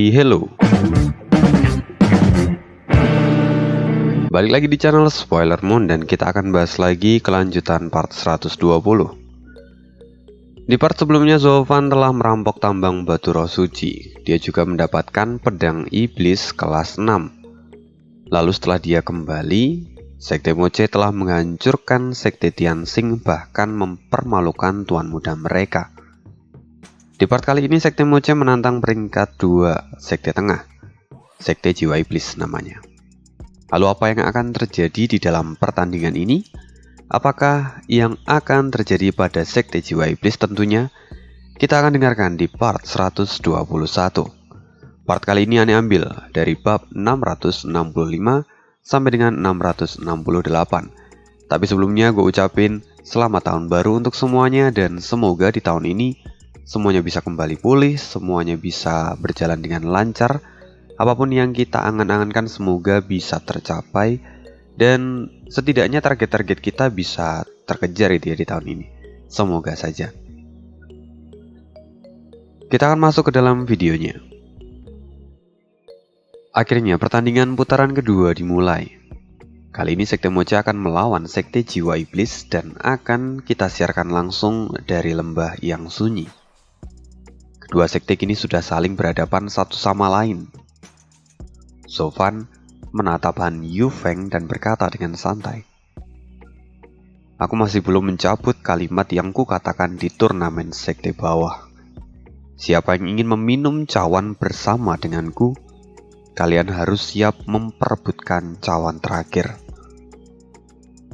Hello. Balik lagi di channel Spoiler Moon dan kita akan bahas lagi kelanjutan part 120. Di part sebelumnya Zolfan telah merampok tambang batu roh suci. Dia juga mendapatkan pedang iblis kelas 6. Lalu setelah dia kembali, Sekte Moche telah menghancurkan Sekte Tianxing, bahkan mempermalukan tuan muda mereka. Di part kali ini Sekte Moche menantang peringkat 2 Sekte Tengah, Sekte Jiwa Iblis namanya. Lalu apa yang akan terjadi di dalam pertandingan ini? Apakah yang akan terjadi pada Sekte Jiwa Iblis? Tentunya kita akan dengarkan di part 121. Part kali ini Ane ambil dari bab 665 sampai dengan 668. Tapi sebelumnya gue ucapin selamat tahun baru untuk semuanya, dan semoga di tahun ini semuanya bisa kembali pulih, semuanya bisa berjalan dengan lancar. Apapun yang kita angan-angankan semoga bisa tercapai, dan setidaknya target-target kita bisa terkejar itu ya di tahun ini. Semoga saja. Kita akan masuk ke dalam videonya. Akhirnya pertandingan putaran kedua dimulai. Kali ini Sekte Moche akan melawan Sekte Jiwa Iblis dan akan kita siarkan langsung dari lembah yang sunyi. Kedua sekte kini sudah saling berhadapan satu sama lain. Zolfan menatap Han Yufeng dan berkata dengan santai, "Aku masih belum mencabut kalimat yang kukatakan di turnamen sekte bawah. Siapa yang ingin meminum cawan bersama denganku, kalian harus siap memperebutkan cawan terakhir."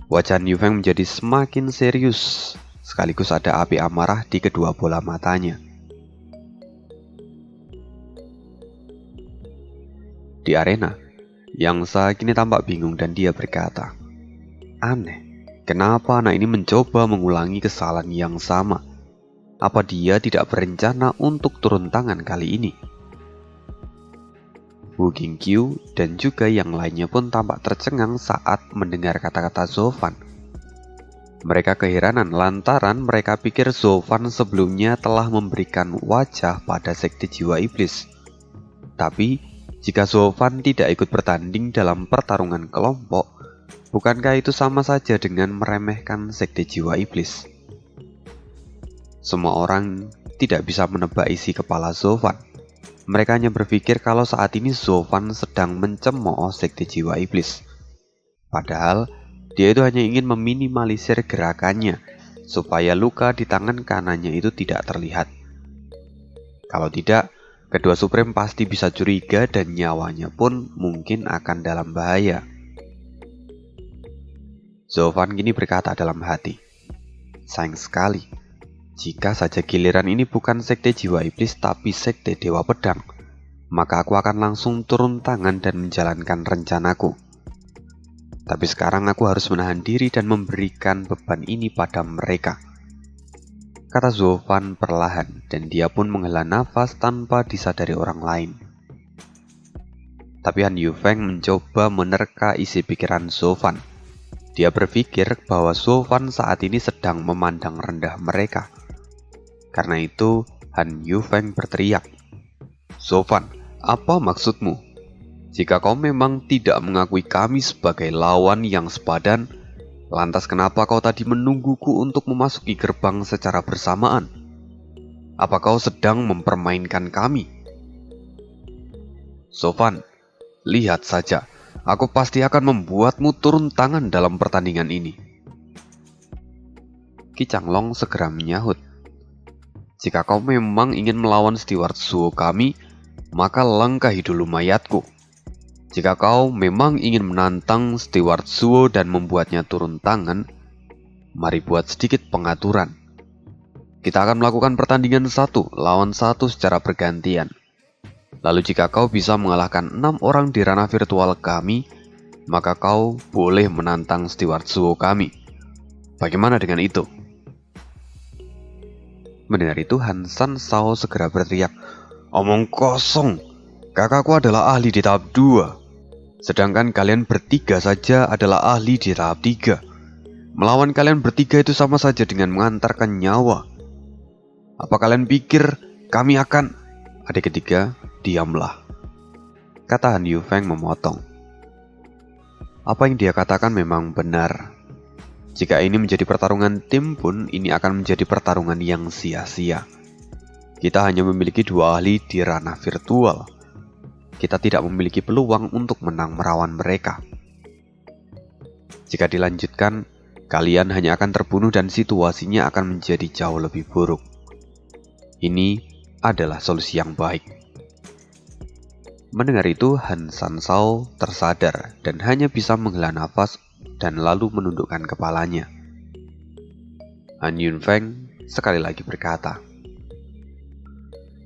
Wajah Han Yufeng menjadi semakin serius, sekaligus ada api amarah di kedua bola matanya. Di arena, Yang Sa kini tampak bingung dan dia berkata, "Aneh, kenapa anak ini mencoba mengulangi kesalahan yang sama? Apa dia tidak berencana untuk turun tangan kali ini?" Wu Qingqiu dan juga yang lainnya pun tampak tercengang saat mendengar kata-kata Zolfan. Mereka keheranan lantaran mereka pikir Zolfan sebelumnya telah memberikan wajah pada Sekte Jiwa Iblis. Tapi jika Zolfan tidak ikut bertanding dalam pertarungan kelompok, bukankah itu sama saja dengan meremehkan Sekte Jiwa Iblis? Semua orang tidak bisa menebak isi kepala Zolfan. Mereka hanya berpikir kalau saat ini Zolfan sedang mencemooh Sekte Jiwa Iblis. Padahal dia itu hanya ingin meminimalisir gerakannya supaya luka di tangan kanannya itu tidak terlihat. Kalau tidak, kedua Supreme pasti bisa curiga dan nyawanya pun mungkin akan dalam bahaya. Zolfan kini berkata dalam hati, "Sayang sekali, jika saja giliran ini bukan Sekte Jiwa Iblis tapi Sekte Dewa Pedang, maka aku akan langsung turun tangan dan menjalankan rencanaku. Tapi sekarang aku harus menahan diri dan memberikan beban ini pada mereka," kata Zolfan perlahan, dan dia pun menghela nafas tanpa disadari orang lain. Tapi Han Yufeng mencoba menerka isi pikiran Zolfan. Dia berpikir bahwa Zolfan saat ini sedang memandang rendah mereka. Karena itu Han Yufeng berteriak, "Zolfan, apa maksudmu? Jika kau memang tidak mengakui kami sebagai lawan yang sepadan, lantas kenapa kau tadi menungguku untuk memasuki gerbang secara bersamaan? Apa kau sedang mempermainkan kami?" "Zolfan, lihat saja, aku pasti akan membuatmu turun tangan dalam pertandingan ini." Qi Changlong segera menyahut, "Jika kau memang ingin melawan Steward Zhuo kami, maka langkahi dulu mayatku. Jika kau memang ingin menantang Steward Zhuo dan membuatnya turun tangan, mari buat sedikit pengaturan. Kita akan melakukan pertandingan 1 lawan 1 secara bergantian. Lalu jika kau bisa mengalahkan 6 orang di ranah virtual kami, maka kau boleh menantang Steward Zhuo kami. Bagaimana dengan itu?" Mendengar itu Han San Shao segera berteriak, "Omong kosong, kakakku adalah ahli di tahap 2. Sedangkan kalian bertiga saja adalah ahli di tahap 3. Melawan kalian bertiga itu sama saja dengan mengantarkan nyawa. Apa kalian pikir kami akan..." Adik ketiga, diamlah. kata Han Yufeng memotong. Apa yang dia katakan memang benar. Jika ini menjadi pertarungan tim pun, ini akan menjadi pertarungan yang sia-sia. Kita hanya memiliki 2 ahli di ranah virtual. Kita tidak memiliki peluang untuk menang melawan mereka. Jika dilanjutkan, kalian hanya akan terbunuh dan situasinya akan menjadi jauh lebih buruk. Ini adalah solusi yang baik. Mendengar itu, Han Sansao tersadar dan hanya bisa menghela nafas dan lalu menundukkan kepalanya. Han Yunfeng sekali lagi berkata,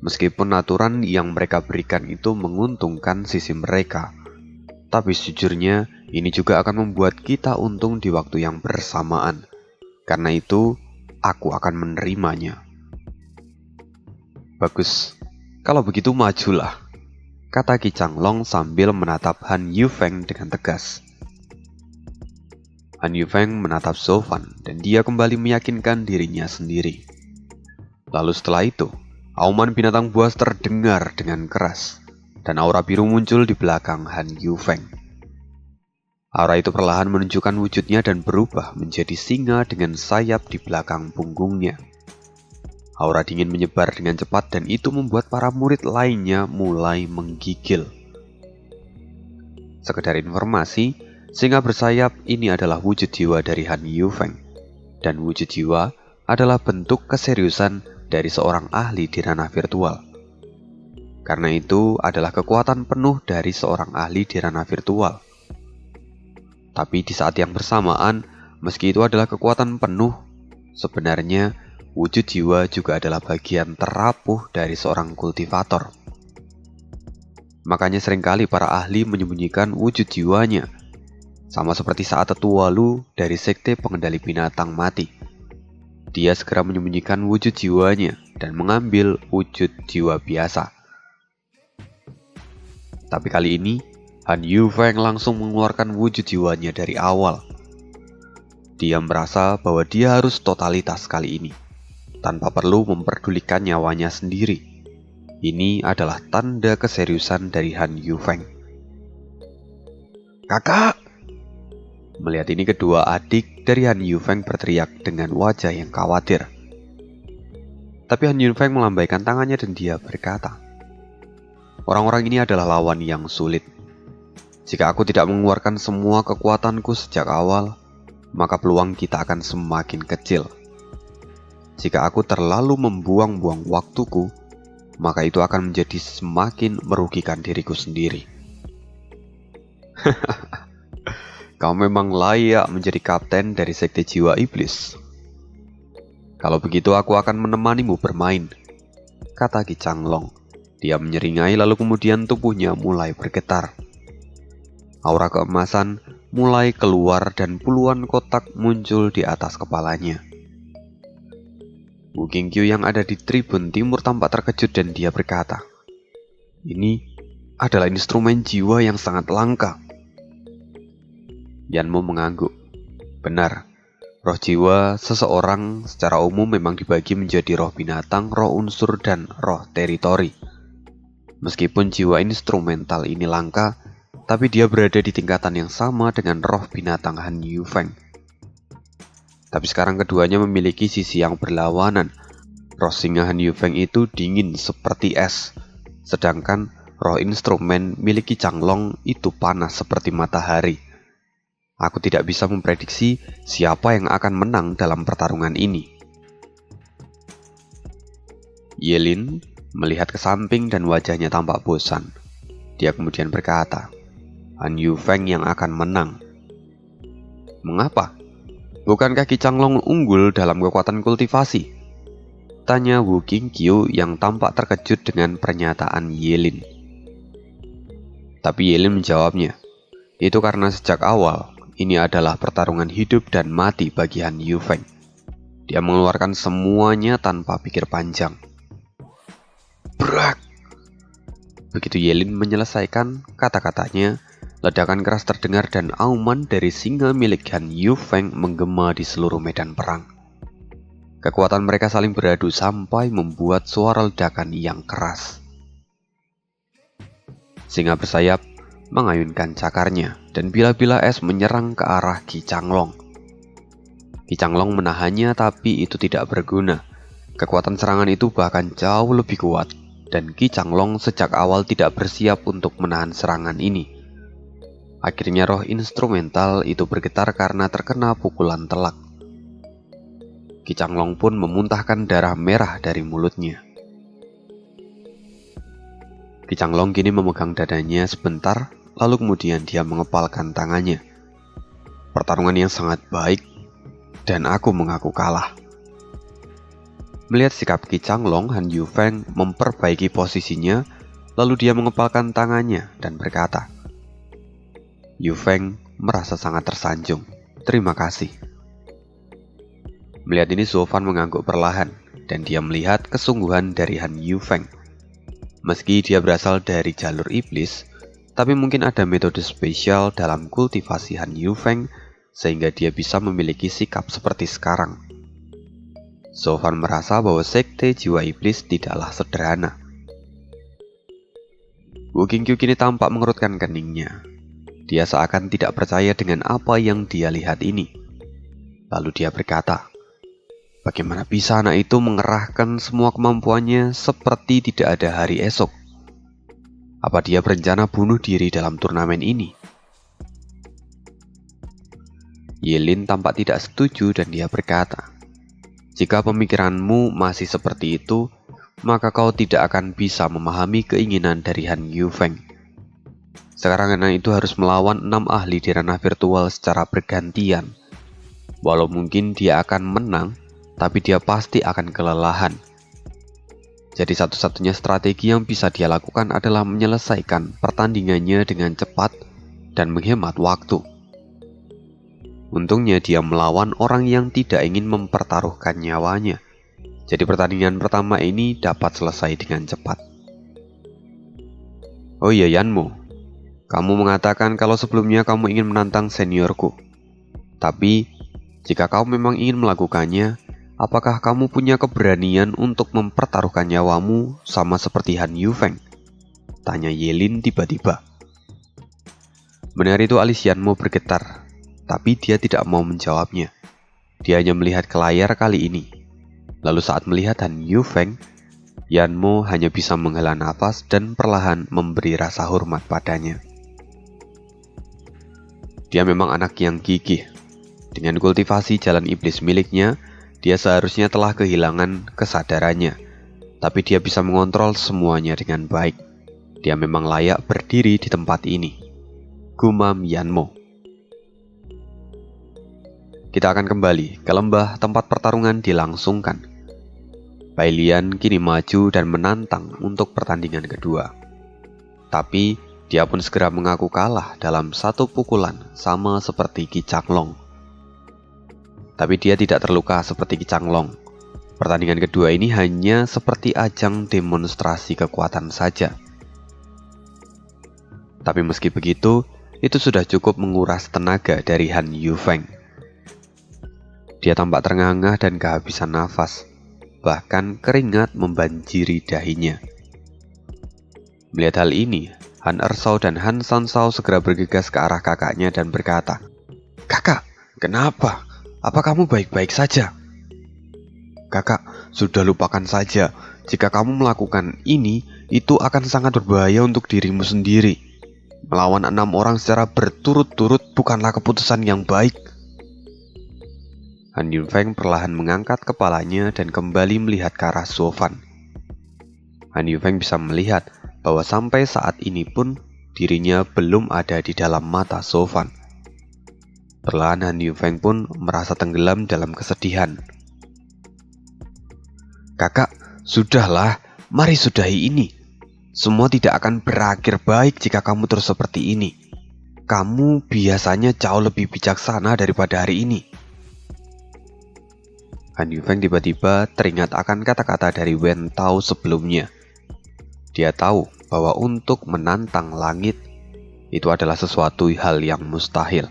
meskipun aturan yang mereka berikan itu menguntungkan sisi mereka, tapi sejujurnya ini juga akan membuat kita untung di waktu yang bersamaan. Karena itu, aku akan menerimanya. Bagus, kalau begitu majulah, kata Qi Changlong sambil menatap Han Yufeng dengan tegas. Han Yufeng menatap Zhou-Fan dan dia kembali meyakinkan dirinya sendiri. Lalu setelah itu, auman binatang buas terdengar dengan keras dan aura biru muncul di belakang Han Yufeng. Aura itu perlahan menunjukkan wujudnya dan berubah menjadi singa dengan sayap di belakang punggungnya. Aura dingin menyebar dengan cepat dan itu membuat para murid lainnya mulai menggigil. Sekedar informasi, singa bersayap ini adalah wujud jiwa dari Han Yufeng, dan wujud jiwa adalah bentuk keseriusan dari seorang ahli di ranah virtual. Karena itu adalah kekuatan penuh dari seorang ahli di ranah virtual. Tapi di saat yang bersamaan, meski itu adalah kekuatan penuh, sebenarnya wujud jiwa juga adalah bagian terapuh dari seorang kultivator. Makanya seringkali para ahli menyembunyikan wujud jiwanya, sama seperti saat Tetua Lu dari Sekte Pengendali Binatang mati. Dia segera menyembunyikan wujud jiwanya dan mengambil wujud jiwa biasa. Tapi kali ini, Han Yufeng langsung mengeluarkan wujud jiwanya dari awal. Dia merasa bahwa dia harus totalitas kali ini, tanpa perlu memperdulikan nyawanya sendiri. Ini adalah tanda keseriusan dari Han Yufeng. Kakak! Melihat ini, kedua adik dari Han Yufeng berteriak dengan wajah yang khawatir. Tapi Han Yufeng melambaikan tangannya dan dia berkata, orang-orang ini adalah lawan yang sulit. Jika aku tidak mengeluarkan semua kekuatanku sejak awal, maka peluang kita akan semakin kecil. Jika aku terlalu membuang-buang waktuku, maka itu akan menjadi semakin merugikan diriku sendiri. Kau memang layak menjadi kapten dari Sekte Jiwa Iblis. Kalau begitu aku akan menemanimu bermain, kata Qi Changlong. Dia menyeringai lalu kemudian tubuhnya mulai bergetar. Aura keemasan mulai keluar dan puluhan kotak muncul di atas kepalanya. Wu Qingqiu yang ada di tribun timur tampak terkejut dan dia berkata, ini adalah instrumen jiwa yang sangat langka. Yanmo mengangguk. Benar, roh jiwa seseorang secara umum memang dibagi menjadi roh binatang, roh unsur, dan roh teritori. Meskipun jiwa instrumental ini langka, tapi dia berada di tingkatan yang sama dengan roh binatang Han Yufeng. Tapi sekarang keduanya memiliki sisi yang berlawanan. Roh singa Han Yufeng itu dingin seperti es, sedangkan roh instrumen milik Qi Changlong itu panas seperti matahari. Aku tidak bisa memprediksi siapa yang akan menang dalam pertarungan ini. Yelin melihat ke samping dan wajahnya tampak bosan. Dia kemudian berkata, Han Yufeng yang akan menang. Mengapa? Bukankah Qi Changlong unggul dalam kekuatan kultivasi? Tanya Wu Qingqiu yang tampak terkejut dengan pernyataan Yelin. Tapi Yelin menjawabnya, itu karena sejak awal ini adalah pertarungan hidup dan mati bagi Han Yufeng. Dia mengeluarkan semuanya tanpa pikir panjang. Brak! Begitu Yelin menyelesaikan kata-katanya, ledakan keras terdengar dan auman dari singa milik Han Yufeng menggema di seluruh medan perang. Kekuatan mereka saling beradu sampai membuat suara ledakan yang keras. Singa bersayap mengayunkan cakarnya dan bila-bila es menyerang ke arah Ki Changlong. Ki Changlong menahannya, tapi itu tidak berguna. Kekuatan serangan itu bahkan jauh lebih kuat, dan Ki Changlong sejak awal tidak bersiap untuk menahan serangan ini. Akhirnya roh instrumental itu bergetar karena terkena pukulan telak. Ki Changlong pun memuntahkan darah merah dari mulutnya. Ki Changlong kini memegang dadanya sebentar, lalu kemudian dia mengepalkan tangannya. Pertarungan yang sangat baik, dan aku mengaku kalah. Melihat sikap Ki Changlong, Han Yufeng memperbaiki posisinya, lalu dia mengepalkan tangannya dan berkata, Yufeng merasa sangat tersanjung. Terima kasih. Melihat ini, Zhou Fan mengangguk perlahan, dan dia melihat kesungguhan dari Han Yufeng. Meski dia berasal dari jalur iblis, tapi mungkin ada metode spesial dalam kultivasi Han Yufeng sehingga dia bisa memiliki sikap seperti sekarang. Zhou Fan merasa bahwa sekte jiwa iblis tidaklah sederhana. Wu Qingqiu kini tampak mengerutkan keningnya. Dia seakan tidak percaya dengan apa yang dia lihat ini. Lalu dia berkata, bagaimana bisa anak itu mengerahkan semua kemampuannya seperti tidak ada hari esok? Apa dia berencana bunuh diri dalam turnamen ini? Yelin tampak tidak setuju dan dia berkata, jika pemikiranmu masih seperti itu, maka kau tidak akan bisa memahami keinginan dari Han Yufeng. Sekarang anak itu harus melawan 6 ahli di ranah virtual secara bergantian. Walau mungkin dia akan menang, tapi dia pasti akan kelelahan. Jadi satu-satunya strategi yang bisa dia lakukan adalah menyelesaikan pertandingannya dengan cepat dan menghemat waktu. Untungnya dia melawan orang yang tidak ingin mempertaruhkan nyawanya. Jadi pertandingan pertama ini dapat selesai dengan cepat. Oh iya Yanmo, kamu mengatakan kalau sebelumnya kamu ingin menantang seniorku. Tapi jika kau memang ingin melakukannya, apakah kamu punya keberanian untuk mempertaruhkan nyawamu sama seperti Han Yufeng? Tanya Yelin tiba-tiba. Mendengar itu alis Yanmo bergetar, tapi dia tidak mau menjawabnya. Dia hanya melihat ke layar kali ini. Lalu saat melihat Han Yufeng, Yanmo hanya bisa menghela nafas dan perlahan memberi rasa hormat padanya. Dia memang anak yang gigih. Dengan kultivasi jalan iblis miliknya, dia seharusnya telah kehilangan kesadarannya, tapi dia bisa mengontrol semuanya dengan baik. Dia memang layak berdiri di tempat ini. Gumam Yanmo. Kita akan kembali ke lembah tempat pertarungan dilangsungkan. Bai Lian kini maju dan menantang untuk pertandingan kedua. Tapi dia pun segera mengaku kalah dalam satu pukulan sama seperti Ki Changlong. Tapi dia tidak terluka seperti Ki Changlong. Pertandingan kedua ini hanya seperti ajang demonstrasi kekuatan saja. Tapi meski begitu, itu sudah cukup menguras tenaga dari Han Yufeng. Dia tampak terengah-engah dan kehabisan nafas. Bahkan keringat membanjiri dahinya. Melihat hal ini, Han Ersao dan Han Sansao segera bergegas ke arah kakaknya dan berkata, "Kakak, kenapa? Apa kamu baik-baik saja?" "Kakak, sudah lupakan saja. Jika kamu melakukan ini, itu akan sangat berbahaya untuk dirimu sendiri. Melawan 6 orang secara berturut-turut bukanlah keputusan yang baik." Han Yufeng perlahan mengangkat kepalanya dan kembali melihat ke arah Zhou Fan. Han Yufeng bisa melihat bahwa sampai saat ini pun dirinya belum ada di dalam mata Zhou Fan. Perlahan Han Yufeng pun merasa tenggelam dalam kesedihan. "Kakak, sudahlah, mari sudahi ini. Semua tidak akan berakhir baik jika kamu terus seperti ini. Kamu biasanya jauh lebih bijaksana daripada hari ini." Han Yufeng tiba-tiba teringat akan kata-kata dari Wen Tao sebelumnya. Dia tahu bahwa untuk menantang langit itu adalah sesuatu hal yang mustahil.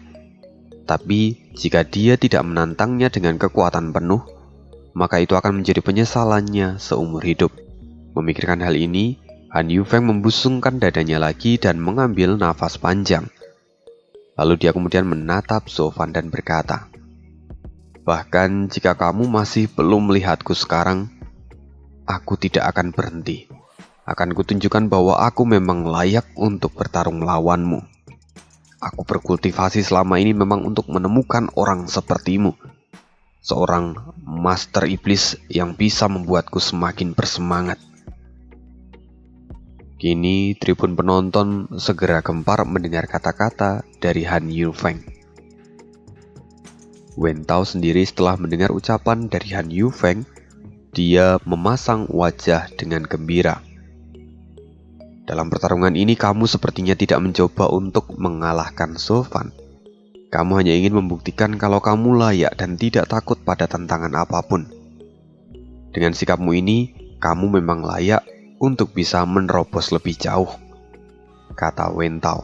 Tapi jika dia tidak menantangnya dengan kekuatan penuh, maka itu akan menjadi penyesalannya seumur hidup. Memikirkan hal ini, Han Yufeng membusungkan dadanya lagi dan mengambil nafas panjang. Lalu dia kemudian menatap Sofan dan berkata, "Bahkan jika kamu masih belum melihatku sekarang, aku tidak akan berhenti. Akan kutunjukkan bahwa aku memang layak untuk bertarung melawanmu. Aku berkultivasi selama ini memang untuk menemukan orang sepertimu. Seorang master iblis yang bisa membuatku semakin bersemangat." Kini tribun penonton segera gempar mendengar kata-kata dari Han Yufeng. Wen Tao sendiri setelah mendengar ucapan dari Han Yufeng, dia memasang wajah dengan gembira. "Dalam pertarungan ini kamu sepertinya tidak mencoba untuk mengalahkan Sofan. Kamu hanya ingin membuktikan kalau kamu layak dan tidak takut pada tantangan apapun. Dengan sikapmu ini, kamu memang layak untuk bisa menerobos lebih jauh," kata Wen Tao.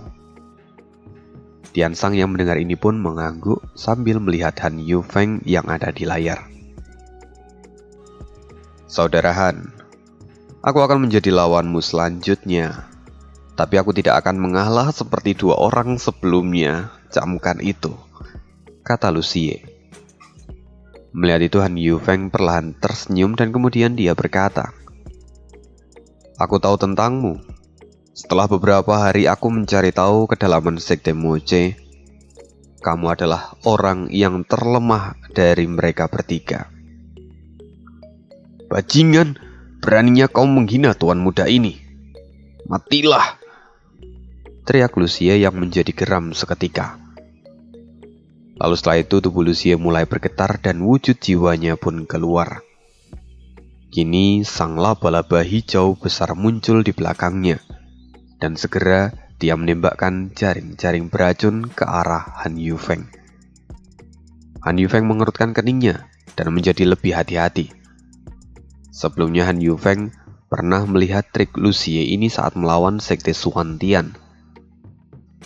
Tiansang yang mendengar ini pun mengangguk sambil melihat Han Yufeng yang ada di layar. "Saudara Han, aku akan menjadi lawanmu selanjutnya. Tapi aku tidak akan mengalah seperti dua orang sebelumnya, camkan itu," kata Lu Xie. Melihat itu Han Yufeng perlahan tersenyum dan kemudian dia berkata, "Aku tahu tentangmu. Setelah beberapa hari aku mencari tahu kedalaman Sekte Moche, kamu adalah orang yang terlemah dari mereka bertiga." "Bajingan, beraninya kau menghina tuan muda ini. Matilah!" teriak Lu Xie yang menjadi geram seketika. Lalu setelah itu tubuh Lu Xie mulai bergetar dan wujud jiwanya pun keluar. Kini sang laba-laba hijau besar muncul di belakangnya, dan segera dia menembakkan jaring-jaring beracun ke arah Han Yufeng. Han Yufeng mengerutkan keningnya dan menjadi lebih hati-hati. Sebelumnya Han Yufeng pernah melihat trik Lu Xie ini saat melawan Sekte Suantian.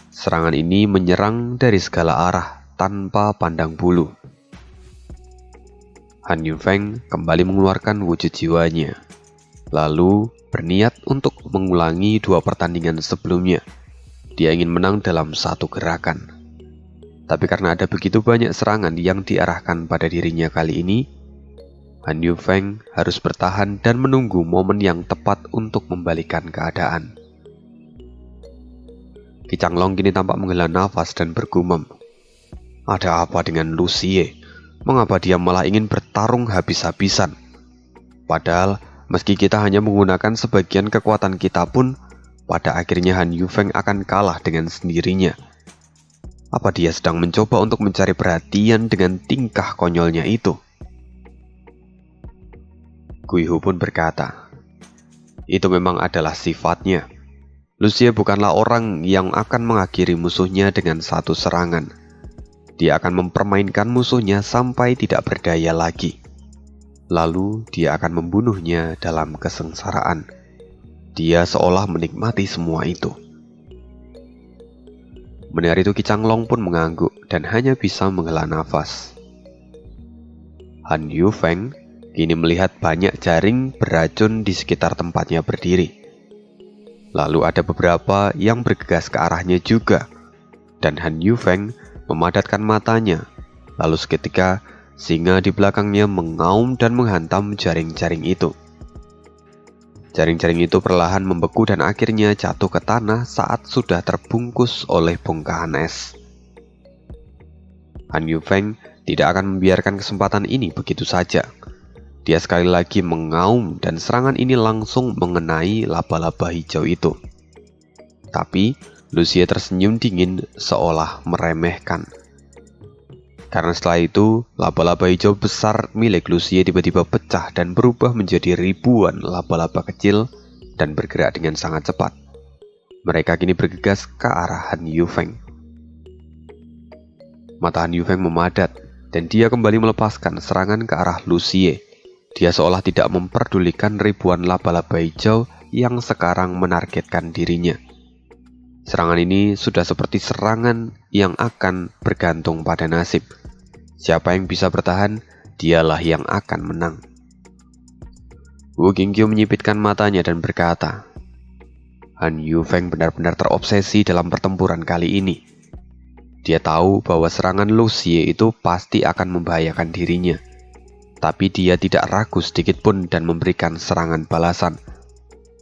Serangan ini menyerang dari segala arah tanpa pandang bulu. Han Yufeng kembali mengeluarkan wujud jiwanya, lalu berniat untuk mengulangi dua pertandingan sebelumnya. Dia ingin menang dalam satu gerakan. Tapi karena ada begitu banyak serangan yang diarahkan pada dirinya kali ini, Han Yufeng harus bertahan dan menunggu momen yang tepat untuk membalikan keadaan. Qi Changlong kini tampak menghela nafas dan bergumam, "Ada apa dengan Lu Xie? Mengapa dia malah ingin bertarung habis-habisan? Padahal meski kita hanya menggunakan sebagian kekuatan kita pun, pada akhirnya Han Yufeng akan kalah dengan sendirinya. Apa dia sedang mencoba untuk mencari perhatian dengan tingkah konyolnya itu?" Gui Hu pun berkata, "Itu memang adalah sifatnya. Lu Xie bukanlah orang yang akan mengakhiri musuhnya dengan satu serangan. Dia akan mempermainkan musuhnya sampai tidak berdaya lagi. Lalu dia akan membunuhnya dalam kesengsaraan. Dia seolah menikmati semua itu." Mendengar itu Qi Changlong pun mengangguk dan hanya bisa menghela nafas. Han Yufeng kini melihat banyak jaring beracun di sekitar tempatnya berdiri. Lalu ada beberapa yang bergegas ke arahnya juga, dan Han Yufeng memadatkan matanya. Lalu seketika singa di belakangnya mengaum dan menghantam jaring-jaring itu. Jaring-jaring itu perlahan membeku dan akhirnya jatuh ke tanah saat sudah terbungkus oleh bongkahan es. Han Yufeng tidak akan membiarkan kesempatan ini begitu saja. Dia sekali lagi mengaum dan serangan ini langsung mengenai laba-laba hijau itu. Tapi Lu Xie tersenyum dingin seolah meremehkan. Karena setelah itu, laba-laba hijau besar milik Lu Xie tiba-tiba pecah dan berubah menjadi ribuan laba-laba kecil dan bergerak dengan sangat cepat. Mereka kini bergegas ke arah Han Yufeng. Mata Han Yufeng memadat dan dia kembali melepaskan serangan ke arah Lu Xie. Dia seolah tidak memperdulikan ribuan laba-laba hijau yang sekarang menargetkan dirinya. Serangan ini sudah seperti serangan yang akan bergantung pada nasib. Siapa yang bisa bertahan, dialah yang akan menang. Wu Qingqiu menyipitkan matanya dan berkata, Han Yufeng benar-benar terobsesi dalam pertempuran kali ini. Dia tahu bahwa serangan Lu Xie itu pasti akan membahayakan dirinya. Tapi dia tidak ragu sedikit pun dan memberikan serangan balasan.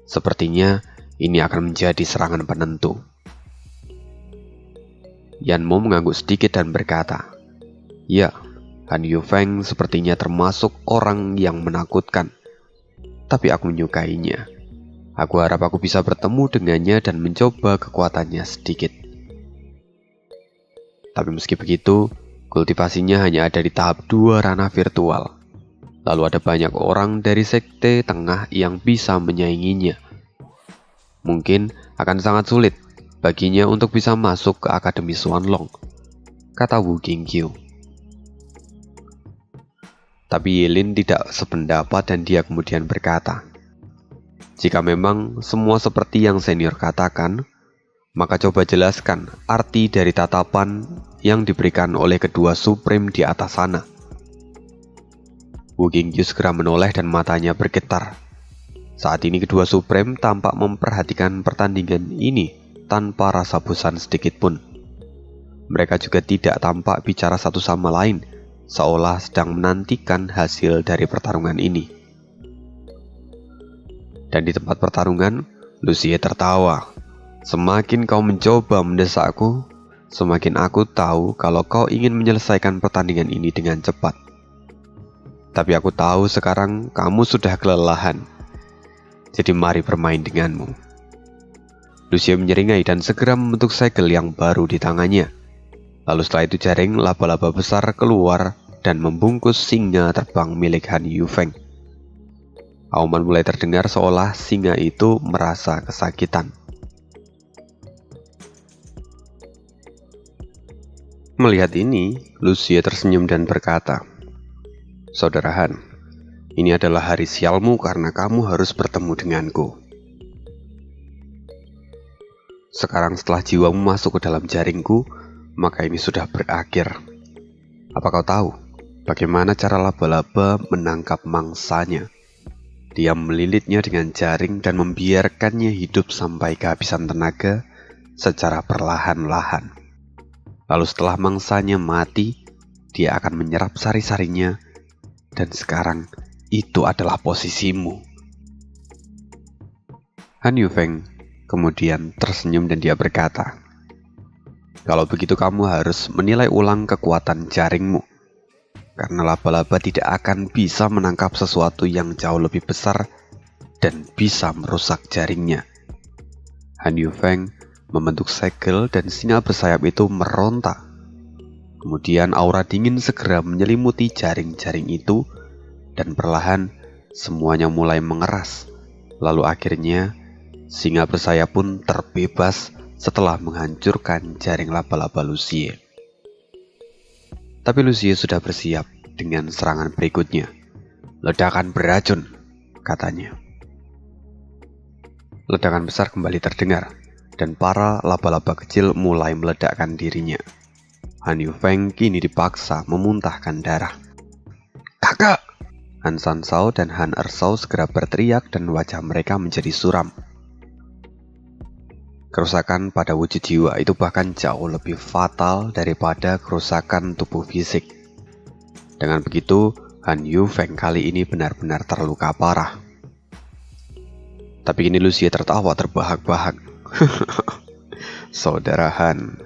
Sepertinya ini akan menjadi serangan penentu. Yan Mo mengangguk sedikit dan berkata, "Ya, Han Yufeng sepertinya termasuk orang yang menakutkan. Tapi aku menyukainya. Aku harap aku bisa bertemu dengannya dan mencoba kekuatannya sedikit." Tapi meski begitu, kultivasinya hanya ada di tahap 2 ranah virtual. Lalu ada banyak orang dari sekte tengah yang bisa menyainginya. Mungkin akan sangat sulit baginya untuk bisa masuk ke Akademi Xuanlong, kata Wu Qingqiu. Tapi Yilin tidak sependapat dan dia kemudian berkata, "Jika memang semua seperti yang senior katakan, maka coba jelaskan arti dari tatapan yang diberikan oleh kedua Supreme di atas sana." Wu Qingqiu segera menoleh dan matanya bergetar. Saat ini kedua Supreme tampak memperhatikan pertandingan ini tanpa rasa bosan sedikit pun. Mereka juga tidak tampak bicara satu sama lain, seolah sedang menantikan hasil dari pertarungan ini. Dan di tempat pertarungan, Lu Xie tertawa. "Semakin kau mencoba mendesakku, semakin aku tahu kalau kau ingin menyelesaikan pertandingan ini dengan cepat. Tapi aku tahu sekarang kamu sudah kelelahan. Jadi mari bermain denganmu." Lu Xie menyeringai dan segera membentuk segel yang baru di tangannya. Lalu setelah itu jaring laba-laba besar keluar dan membungkus singa terbang milik Han Yufeng. Auman mulai terdengar seolah singa itu merasa kesakitan. Melihat ini, Lu Xie tersenyum dan berkata, "Saudara Han, ini adalah hari sialmu karena kamu harus bertemu denganku. Sekarang setelah jiwamu masuk ke dalam jaringku, maka ini sudah berakhir. Apa kau tahu bagaimana cara laba-laba menangkap mangsanya? Dia melilitnya dengan jaring dan membiarkannya hidup sampai kehabisan tenaga secara perlahan-lahan. Lalu setelah mangsanya mati, dia akan menyerap sari-sarinya, dan sekarang itu adalah posisimu." Han Yufeng kemudian tersenyum dan dia berkata, "Kalau begitu kamu harus menilai ulang kekuatan jaringmu. Karena laba-laba tidak akan bisa menangkap sesuatu yang jauh lebih besar dan bisa merusak jaringnya." Han Yufeng membentuk segel dan singa bersayap itu meronta. Kemudian aura dingin segera menyelimuti jaring-jaring itu dan perlahan semuanya mulai mengeras. Lalu akhirnya singa bersayap pun terbebas setelah menghancurkan jaring laba-laba Lu Xie. Tapi Lu Xie sudah bersiap dengan serangan berikutnya. "Ledakan beracun," katanya. Ledakan besar kembali terdengar, dan para laba-laba kecil mulai meledakkan dirinya. Han Yufeng kini dipaksa memuntahkan darah. "Kakak!" Han Sansao dan Han Ersao segera berteriak dan wajah mereka menjadi suram. Kerusakan pada wujud jiwa itu bahkan jauh lebih fatal daripada kerusakan tubuh fisik. Dengan begitu, Han Yufeng kali ini benar-benar terluka parah. Tapi kini Lu Xie tertawa terbahak-bahak. "Saudara Han,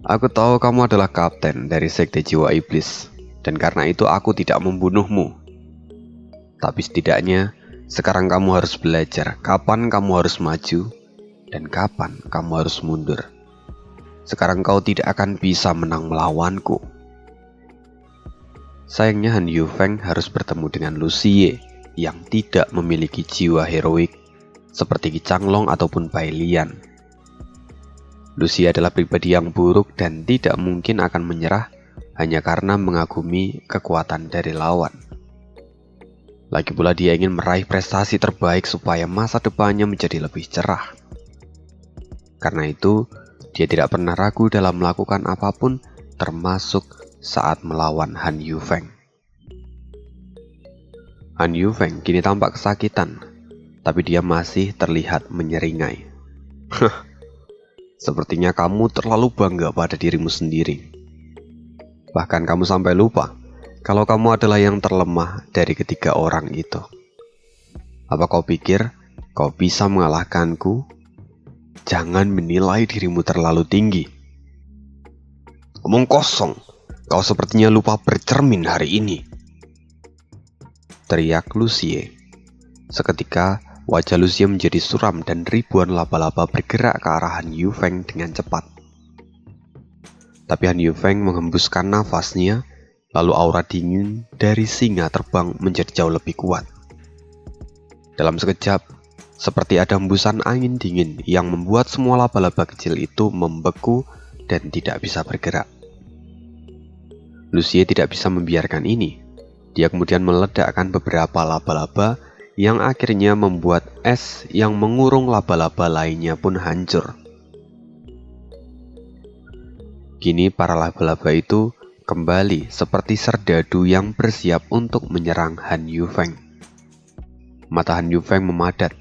aku tahu kamu adalah kapten dari Sekte Jiwa Iblis, dan karena itu aku tidak membunuhmu. Tapi setidaknya, sekarang kamu harus belajar kapan kamu harus maju, dan kapan kamu harus mundur. Sekarang kau tidak akan bisa menang melawanku." Sayangnya Han Yufeng harus bertemu dengan Lu Xie yang tidak memiliki jiwa heroik seperti Qi Changlong ataupun Bai Lian. Lu Xie adalah pribadi yang buruk dan tidak mungkin akan menyerah hanya karena mengagumi kekuatan dari lawan. Lagi pula dia ingin meraih prestasi terbaik supaya masa depannya menjadi lebih cerah. Karena itu, dia tidak pernah ragu dalam melakukan apapun, termasuk saat melawan Han Yufeng. Han Yufeng kini tampak kesakitan, tapi dia masih terlihat menyeringai. Sepertinya kamu terlalu bangga pada dirimu sendiri. Bahkan kamu sampai lupa kalau kamu adalah yang terlemah dari ketiga orang itu. Apa kau pikir kau bisa mengalahkanku? Jangan menilai dirimu terlalu tinggi. Omong kosong, kau sepertinya lupa bercermin hari ini, teriak Lucie. Seketika, wajah Lucie menjadi suram dan ribuan laba-laba bergerak ke arah Han Yufeng dengan cepat. Tapi Han Yufeng menghembuskan nafasnya, lalu aura dingin dari singa terbang menjadi jauh lebih kuat. Dalam sekejap, seperti ada hembusan angin dingin yang membuat semua laba-laba kecil itu membeku dan tidak bisa bergerak. Lucie tidak bisa membiarkan ini. Dia kemudian meledakkan beberapa laba-laba yang akhirnya membuat es yang mengurung laba-laba lainnya pun hancur. Kini para laba-laba itu kembali seperti serdadu yang bersiap untuk menyerang Han Yufeng. Mata Han Yufeng memadat,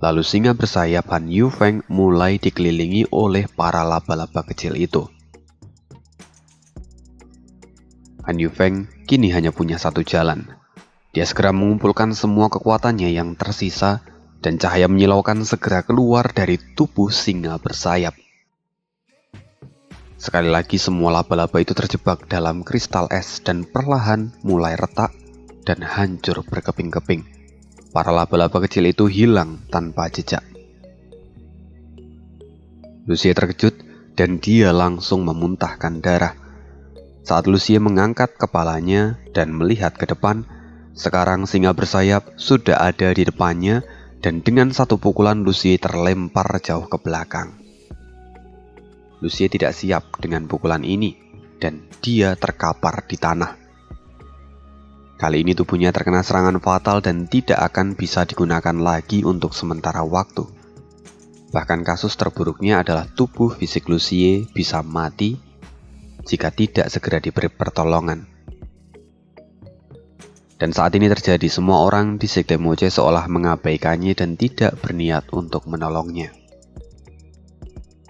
lalu singa bersayap Han Yufeng mulai dikelilingi oleh para laba-laba kecil itu. Han Yufeng kini hanya punya satu jalan. Dia segera mengumpulkan semua kekuatannya yang tersisa dan cahaya menyilaukan segera keluar dari tubuh singa bersayap. Sekali lagi semua laba-laba itu terjebak dalam kristal es dan perlahan mulai retak dan hancur berkeping-keping. Para laba-laba kecil itu hilang tanpa jejak. Lucie terkejut dan dia langsung memuntahkan darah. Saat Lucie mengangkat kepalanya dan melihat ke depan, sekarang singa bersayap sudah ada di depannya dan dengan satu pukulan Lucie terlempar jauh ke belakang. Lucie tidak siap dengan pukulan ini dan dia terkapar di tanah. Kali ini tubuhnya terkena serangan fatal dan tidak akan bisa digunakan lagi untuk sementara waktu. Bahkan kasus terburuknya adalah tubuh fisik Lucie bisa mati jika tidak segera diberi pertolongan. Dan saat ini terjadi, semua orang di Sekte Moche seolah mengabaikannya dan tidak berniat untuk menolongnya.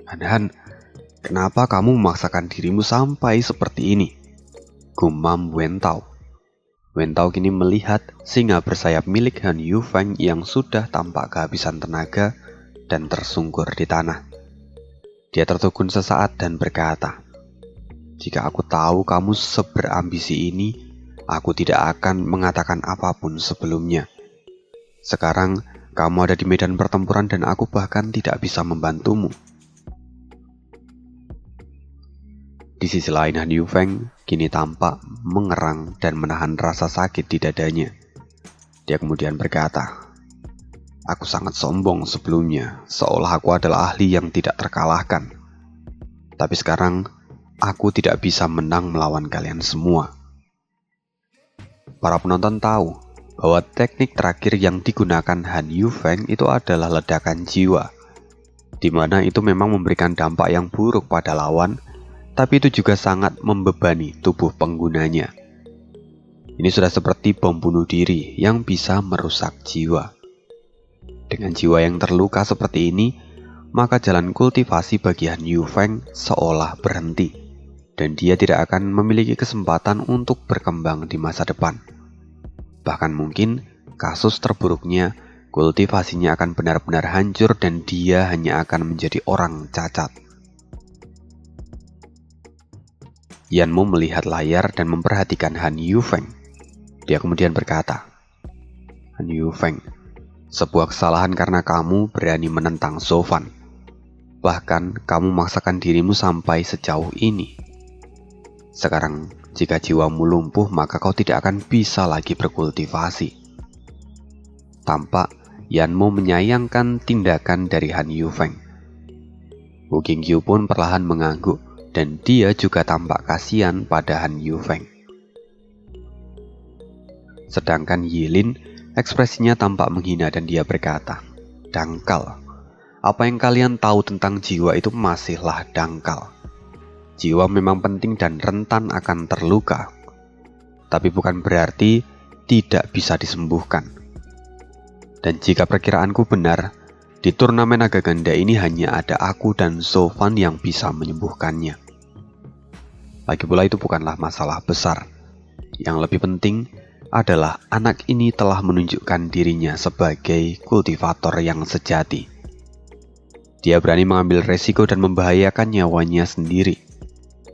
Han, kenapa kamu memaksakan dirimu sampai seperti ini? Gumam Wen Tao. Wen Tao kini melihat singa bersayap milik Han Yufeng yang sudah tampak kehabisan tenaga dan tersungkur di tanah. Dia tertegun sesaat dan berkata, "Jika aku tahu kamu seberambisi ini, aku tidak akan mengatakan apapun sebelumnya. Sekarang, kamu ada di medan pertempuran dan aku bahkan tidak bisa membantumu." Di sisi lain, Han Yufeng kini tampak mengerang dan menahan rasa sakit di dadanya. Dia kemudian berkata, "Aku sangat sombong sebelumnya, seolah aku adalah ahli yang tidak terkalahkan. Tapi sekarang, aku tidak bisa menang melawan kalian semua." Para penonton tahu bahwa teknik terakhir yang digunakan Han Yufeng itu adalah ledakan jiwa, di mana itu memang memberikan dampak yang buruk pada lawan, tapi itu juga sangat membebani tubuh penggunanya. Ini sudah seperti bom bunuh diri yang bisa merusak jiwa. Dengan jiwa yang terluka seperti ini, maka jalan kultivasi bagi Han Yufeng seolah berhenti, dan dia tidak akan memiliki kesempatan untuk berkembang di masa depan. Bahkan mungkin kasus terburuknya, kultivasinya akan benar-benar hancur dan dia hanya akan menjadi orang cacat. Yanmo melihat layar dan memperhatikan Han Yufeng. Dia kemudian berkata, "Han Yufeng, sebuah kesalahan karena kamu berani menentang Zofan. Bahkan kamu memaksakan dirimu sampai sejauh ini. Sekarang, jika jiwamu lumpuh, maka kau tidak akan bisa lagi berkultivasi." Tampak Yanmo menyayangkan tindakan dari Han Yufeng. Wu Qingqiu pun perlahan mengangguk, dan dia juga tampak kasihan pada Han Yufeng. Sedangkan Yilin, ekspresinya tampak menghina dan dia berkata, "Dangkal, apa yang kalian tahu tentang jiwa itu masihlah dangkal. Jiwa memang penting dan rentan akan terluka, tapi bukan berarti tidak bisa disembuhkan. Dan jika perkiraanku benar, Di turnamen naga ganda ini hanya ada aku dan Sofan yang bisa menyembuhkannya. Lagi pula itu bukanlah masalah besar. Yang lebih penting adalah anak ini telah menunjukkan dirinya sebagai kultivator yang sejati. Dia berani mengambil resiko dan membahayakan nyawanya sendiri.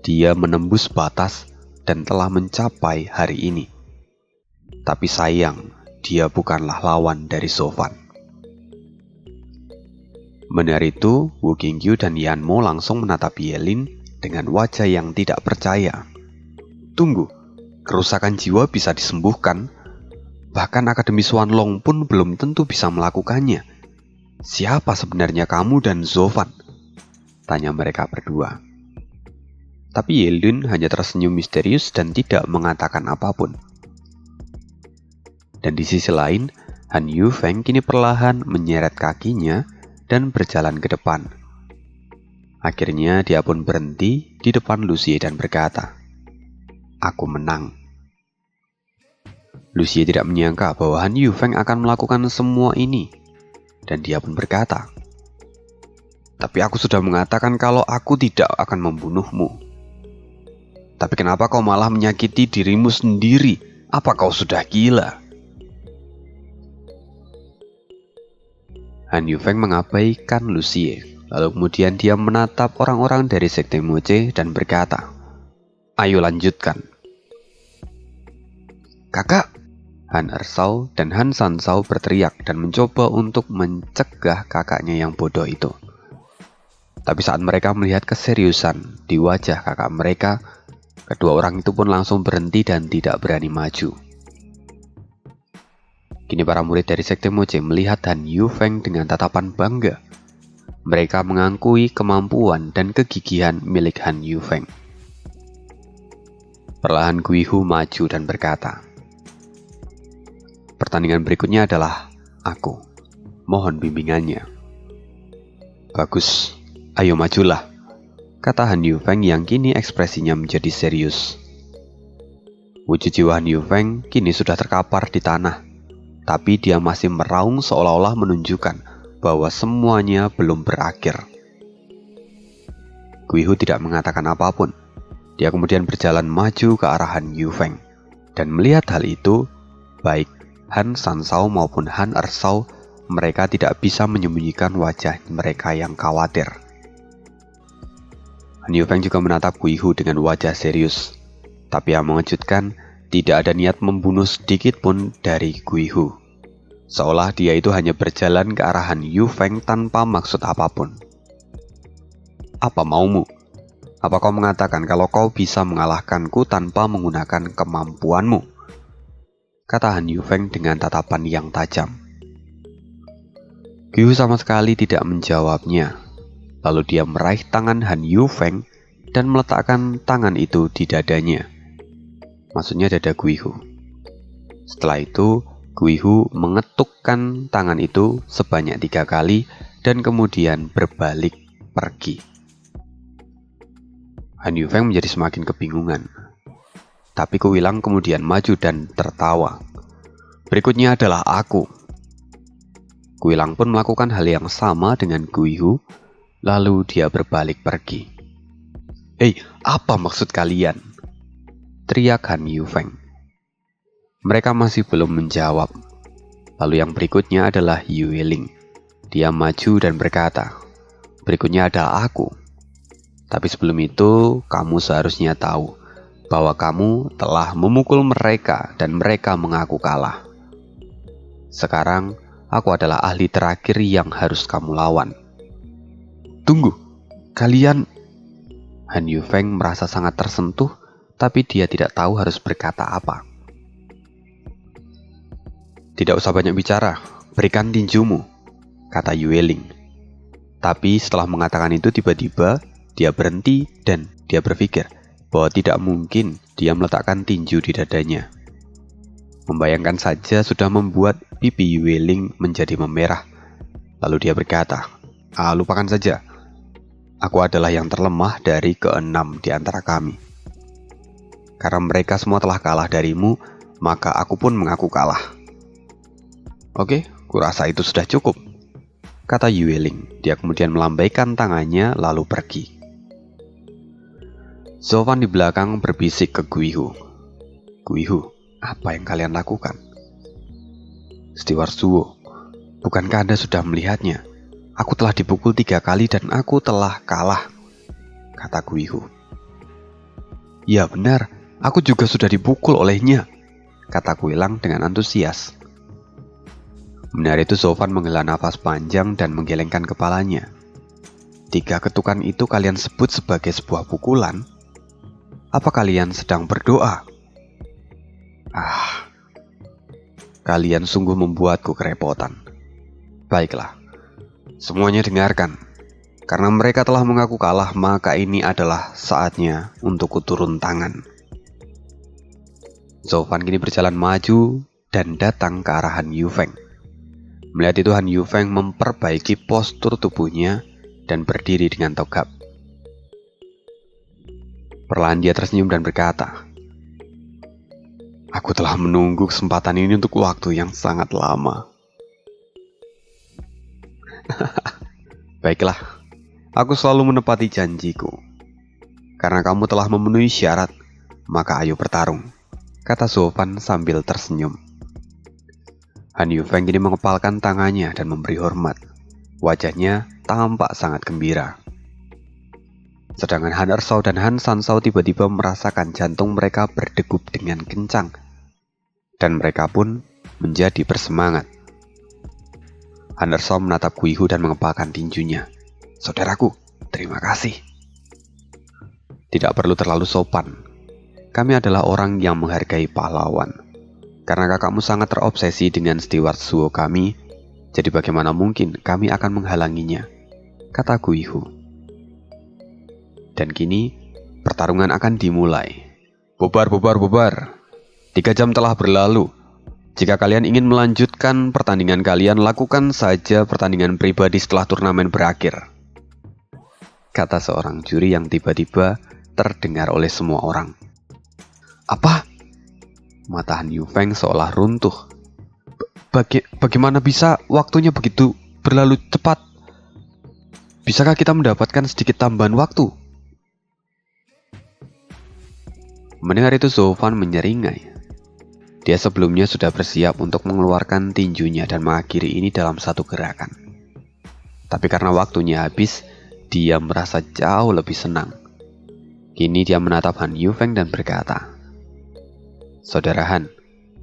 Dia menembus batas dan telah mencapai hari ini. Tapi sayang, dia bukanlah lawan dari Sofan. Mendengar itu, Wu Qingyu dan Yanmo langsung menatap Yelin dengan wajah yang tidak percaya. Tunggu, kerusakan jiwa bisa disembuhkan? Bahkan Akademi Xuanlong pun belum tentu bisa melakukannya. Siapa sebenarnya kamu dan Sofan? Tanya mereka berdua. Tapi Yelin hanya tersenyum misterius dan tidak mengatakan apapun. Dan di sisi lain, Han Yufeng kini perlahan menyeret kakinya dan berjalan ke depan. Akhirnya dia pun berhenti di depan Lucie dan berkata, "Aku menang." Lucie tidak menyangka bahwa Han Yufeng akan melakukan semua ini, dan dia pun berkata, "Tapi aku sudah mengatakan kalau aku tidak akan membunuhmu. Tapi kenapa kau malah menyakiti dirimu sendiri? Apa kau sudah gila?" Han Yufeng mengabaikan Lucie, lalu kemudian dia menatap orang-orang dari Sekte Moche dan berkata, "Ayo lanjutkan." "Kakak!" Han Ersao dan Han Sansao berteriak dan mencoba untuk mencegah kakaknya yang bodoh itu. Tapi saat mereka melihat keseriusan di wajah kakak mereka, kedua orang itu pun langsung berhenti dan tidak berani maju. Kini para murid dari Sekte Moche melihat Han Yufeng dengan tatapan bangga. Mereka mengakui kemampuan dan kegigihan milik Han Yufeng. Perlahan Guihu maju dan berkata, "Pertandingan berikutnya adalah aku. Mohon bimbingannya." "Bagus, ayo majulah," kata Han Yufeng yang kini ekspresinya menjadi serius. Wujud jiwa Han Yufeng kini sudah terkapar di tanah. Tapi dia masih meraung seolah-olah menunjukkan bahwa semuanya belum berakhir. Guihu tidak mengatakan apapun. Dia kemudian berjalan maju ke arah Han Yufeng. Dan melihat hal itu, baik Han Sansao maupun Han Ersao, mereka tidak bisa menyembunyikan wajah mereka yang khawatir. Han Yufeng juga menatap Guihu dengan wajah serius. Tapi yang mengejutkan, tidak ada niat membunuh sedikit pun dari Guihu. Seolah dia itu hanya berjalan ke arah Han Yufeng tanpa maksud apapun. "Apa maumu? Apa kau mengatakan kalau kau bisa mengalahkanku tanpa menggunakan kemampuanmu?" kata Han Yufeng dengan tatapan yang tajam. Guihu sama sekali tidak menjawabnya. Lalu dia meraih tangan Han Yufeng dan meletakkan tangan itu di dadanya. Maksudnya dada Guihu. Setelah itu, Guihu mengetukkan tangan itu sebanyak 3 kali dan kemudian berbalik pergi. Han Yufeng menjadi semakin kebingungan. Tapi Kuwilang kemudian maju dan tertawa. "Berikutnya adalah aku." Kuwilang pun melakukan hal yang sama dengan Guihu, lalu dia berbalik pergi. "Hei, apa maksud kalian?" teriak Han Yufeng. Mereka masih belum menjawab. Lalu yang berikutnya adalah Yueling. Dia maju dan berkata, "Berikutnya adalah aku. Tapi sebelum itu, kamu seharusnya tahu bahwa kamu telah memukul mereka dan mereka mengaku kalah. Sekarang, aku adalah ahli terakhir yang harus kamu lawan." "Tunggu, kalian..." Han Yufeng merasa sangat tersentuh, tapi dia tidak tahu harus berkata apa. "Tidak usah banyak bicara, berikan tinjumu," kata Yueling. Tapi setelah mengatakan itu tiba-tiba dia berhenti dan dia berpikir bahwa tidak mungkin dia meletakkan tinju di dadanya. Membayangkan saja sudah membuat pipi Yueling menjadi memerah. Lalu dia berkata, "Lupakan saja. Aku adalah yang terlemah dari ke-6 di antara kami. Karena mereka semua telah kalah darimu, maka aku pun mengaku kalah. Oke, kurasa itu sudah cukup." kata Yueling. Dia kemudian melambaikan tangannya lalu pergi. Zovan di belakang berbisik ke Guihu. Guihu, apa yang kalian lakukan? Steward Suo, bukankah Anda sudah melihatnya? Aku telah dipukul 3 kali dan aku telah kalah, kata Guihu. Ya benar, aku juga sudah dipukul olehnya, kata Guilang dengan antusias. Mendengar itu Zovan menghela nafas panjang dan menggelengkan kepalanya. 3 ketukan itu kalian sebut sebagai sebuah pukulan? Apa kalian sedang berdoa? Kalian sungguh membuatku kerepotan. Baiklah, semuanya dengarkan. Karena mereka telah mengaku kalah, maka ini adalah saatnya untuk turun tangan. Zovan kini berjalan maju dan datang ke arah Han Yufeng. Melihat itu Han Yufeng memperbaiki postur tubuhnya dan berdiri dengan tegap. Perlahan dia tersenyum dan berkata, aku telah menunggu kesempatan ini untuk waktu yang sangat lama. Baiklah, aku selalu menepati janjiku. Karena kamu telah memenuhi syarat, maka ayo bertarung, kata Zovan sambil tersenyum. Han Yufeng kini mengepalkan tangannya dan memberi hormat. Wajahnya tampak sangat gembira. Sedangkan Han Ersao dan Han Sansao tiba-tiba merasakan jantung mereka berdegup dengan kencang. Dan mereka pun menjadi bersemangat. Han Ersao menatap Guihu dan mengepalkan tinjunya. Saudaraku, terima kasih. Tidak perlu terlalu sopan. Kami adalah orang yang menghargai pahlawan. Karena kakakmu sangat terobsesi dengan Steward Suo kami, jadi bagaimana mungkin kami akan menghalanginya, kata Guihu. Dan kini, pertarungan akan dimulai. Bubar, bubar, bubar. 3 jam telah berlalu. Jika kalian ingin melanjutkan pertandingan kalian, lakukan saja pertandingan pribadi setelah turnamen berakhir, kata seorang juri yang tiba-tiba terdengar oleh semua orang. Apa? Mata Han Yufeng seolah runtuh. Bagaimana bisa waktunya begitu berlalu cepat? Bisakah kita mendapatkan sedikit tambahan waktu? Mendengar itu Zovan menyeringai. Dia sebelumnya sudah bersiap untuk mengeluarkan tinjunya dan mengakhiri ini dalam satu gerakan. Tapi karena waktunya habis, dia merasa jauh lebih senang. Kini dia menatap Han Yufeng dan berkata, Saudara Han,